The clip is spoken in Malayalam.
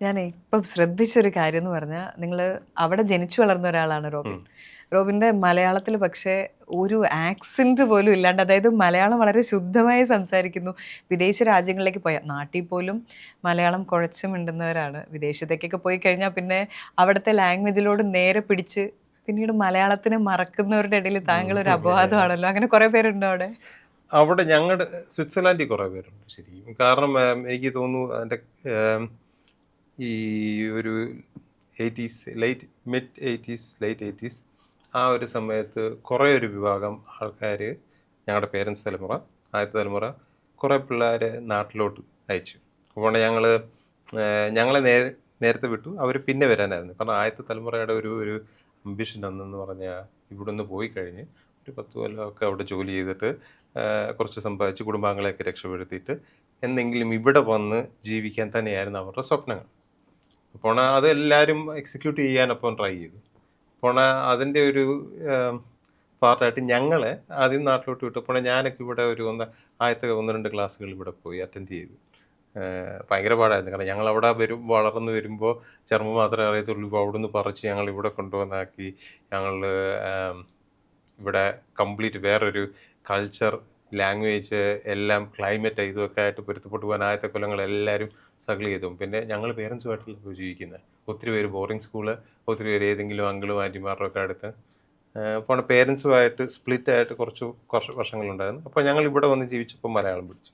ഞാനേ ഇപ്പം ശ്രദ്ധിച്ചൊരു കാര്യം എന്ന് പറഞ്ഞാൽ, നിങ്ങൾ അവിടെ ജനിച്ചു വളർന്ന ഒരാളാണ് റോബിൻ. റോബിൻ്റെ മലയാളത്തിൽ പക്ഷേ ഒരു ആക്സെൻറ്റ് പോലും ഇല്ലാണ്ട്, അതായത് മലയാളം വളരെ ശുദ്ധമായി സംസാരിക്കുന്നു. വിദേശ രാജ്യങ്ങളിലേക്ക് പോയാൽ, നാട്ടിൽ പോലും മലയാളം കുഴച്ച് മിണ്ടുന്നവരാണ്. വിദേശത്തേക്കൊക്കെ പോയി കഴിഞ്ഞാൽ പിന്നെ അവിടുത്തെ ലാംഗ്വേജിലോട് നേരെ പിടിച്ച് പിന്നീട് മലയാളത്തിനെ മറക്കുന്നവരുടെ ഇടയിൽ താങ്കൾ ഒരു അപവാദമാണല്ലോ. അങ്ങനെ കുറേ പേരുണ്ടോ അവിടെ? അവിടെ ഞങ്ങളുടെ സ്വിറ്റ്സർലാൻഡിൽ കുറേ പേരുണ്ട് ശരിക്കും. കാരണം എനിക്ക് തോന്നുന്നു അതിൻ്റെ ഈ ഒരു 80s മിഡ് 80s ആ ഒരു സമയത്ത് കുറേ ഒരു വിഭാഗം ആൾക്കാർ, ഞങ്ങളുടെ പേരൻസ് തലമുറ, ആദ്യത്തെ തലമുറ, കുറേ പിള്ളേർ നാട്ടിലോട്ട് അയച്ചു. അപ്പോൾ ഞങ്ങളെ നേരത്തെ വിട്ടു, അവർ പിന്നെ വരാനായിരുന്നു. കാരണം ആദ്യത്തെ തലമുറയുടെ ഒരു അംബിഷൻ അന്നെന്ന് പറഞ്ഞാൽ ഇവിടുന്ന് പോയി കഴിഞ്ഞ് ഒരു 10 കൊല്ലമൊക്കെ അവിടെ ജോലി ചെയ്തിട്ട് കുറച്ച് സമ്പാദിച്ച് കുടുംബാംഗങ്ങളെയൊക്കെ രക്ഷപ്പെടുത്തിയിട്ട് എന്തെങ്കിലും ഇവിടെ വന്ന് ജീവിക്കാൻ തന്നെയായിരുന്നു അവരുടെ സ്വപ്നങ്ങൾ. അപ്പോൾ അതെല്ലാവരും എക്സിക്യൂട്ട് ചെയ്യാനൊപ്പം ട്രൈ ചെയ്തു. അപ്പോൾ അതിൻ്റെ ഒരു പാർട്ടായിട്ട് ഞങ്ങളെ ആദ്യം നാട്ടിലോട്ട് വിട്ടപ്പോൾ ഞാനൊക്കെ ഇവിടെ ആദ്യത്തെ 1-2 ക്ലാസ്സുകൾ ഇവിടെ പോയി അറ്റൻഡ് ചെയ്തു. ഭയങ്കര പാടായിരുന്നു. കാരണം ഞങ്ങളവിടെ വളർന്ന് വരുമ്പോൾ ജർമ്മൻ മാത്രമേ അറിയത്തുള്ളൂ. ഇപ്പോൾ അവിടുന്ന് പറിച്ച് ഞങ്ങൾ ഇവിടെ കൊണ്ടുവന്നാക്കി. ഞങ്ങൾ ഇവിടെ കംപ്ലീറ്റ് വേറൊരു കൾച്ചർ, ലാംഗ്വേജ്, എല്ലാം ക്ലൈമറ്റ് ഇതൊക്കെ ആയിട്ട് പൊരുത്തപ്പെട്ടു പോകാൻ ആദ്യത്തെ കൊല്ലങ്ങൾ എല്ലാവരും സ്ട്രഗിൾ ചെയ്തു. പിന്നെ ഞങ്ങൾ പേരൻസുമായിട്ടല്ല ഇപ്പോൾ ജീവിക്കുന്നത്. ഒത്തിരി പേര് ബോർഡിംഗ് സ്കൂള്, ഒത്തിരി പേര് ഏതെങ്കിലും അങ്കിളും ആൻറ്റിമാരുടെ ഒക്കെ അടുത്ത്. അപ്പോൾ പേരൻസുമായിട്ട് സ്പ്ലിറ്റായിട്ട് കുറച്ച് വർഷങ്ങളുണ്ടായിരുന്നു. അപ്പോൾ ഞങ്ങൾ ഇവിടെ വന്ന് ജീവിച്ചപ്പോൾ മലയാളം പഠിച്ചു.